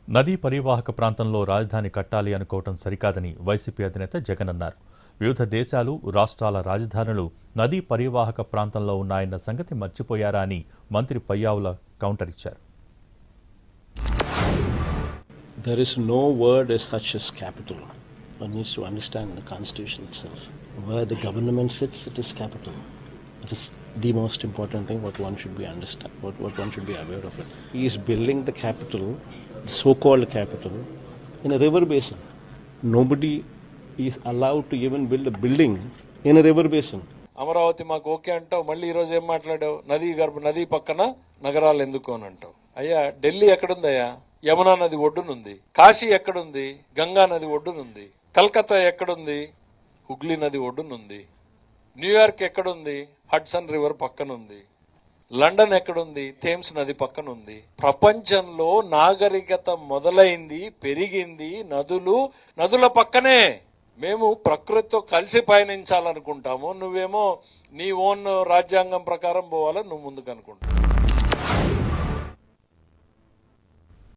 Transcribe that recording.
నదీ పరివాహక ప్రాంతంలో రాజధాని కట్టాలి అనుకోవటం సరికాదని వైసీపీ అధినేత జగన్ అన్నారు. వివిధ దేశాలు, రాష్ట్రాల రాజధానులు నదీ పరివాహక ప్రాంతంలో ఉన్నాయన్న సంగతి మర్చిపోయారా అని మంత్రి పయ్యావుల కౌంటర్ ఇచ్చారు. There is no word as such as capital. One needs to understand the constitution itself. Where the government sits, it is capital. It is the most important thing what one should be understand, what one should be aware of it. He is building the capital, the so-called capital, in a river basin. Nobody is allowed to even build a building in a river basin. Amaravati మాకు okay అంటావు, మళ్ళీ ఈరోజు ఏం మాట్లాడావు? నదీ పక్కన నగరాలు ఎందుకు అని అంటావు. అయ్యా, ఢిల్లీ ఎక్కడుందయ్యా? యమునా నది ఒడ్డునుంది. కాశీ ఎక్కడుంది? గంగా నది ఒడ్డునుంది. కల్కత్తా ఎక్కడుంది? హుగ్లీ నది ఒడ్డునుంది. న్యూయార్క్ ఎక్కడుంది? హడ్సన్ రివర్ పక్కనుంది. లండన్ ఎక్కడుంది? థేమ్స్ నది పక్కనుంది. ప్రపంచంలో నాగరికత మొదలైంది, పెరిగింది నదుల పక్కనే. మేము ప్రకృతితో కలిసి పయనించాలనుకుంటాము, నువ్వేమో నీ ఓన్ రాజ్యాంగం ప్రకారం పోవాలని నువ్వు ముందుకు అనుకుంటావు.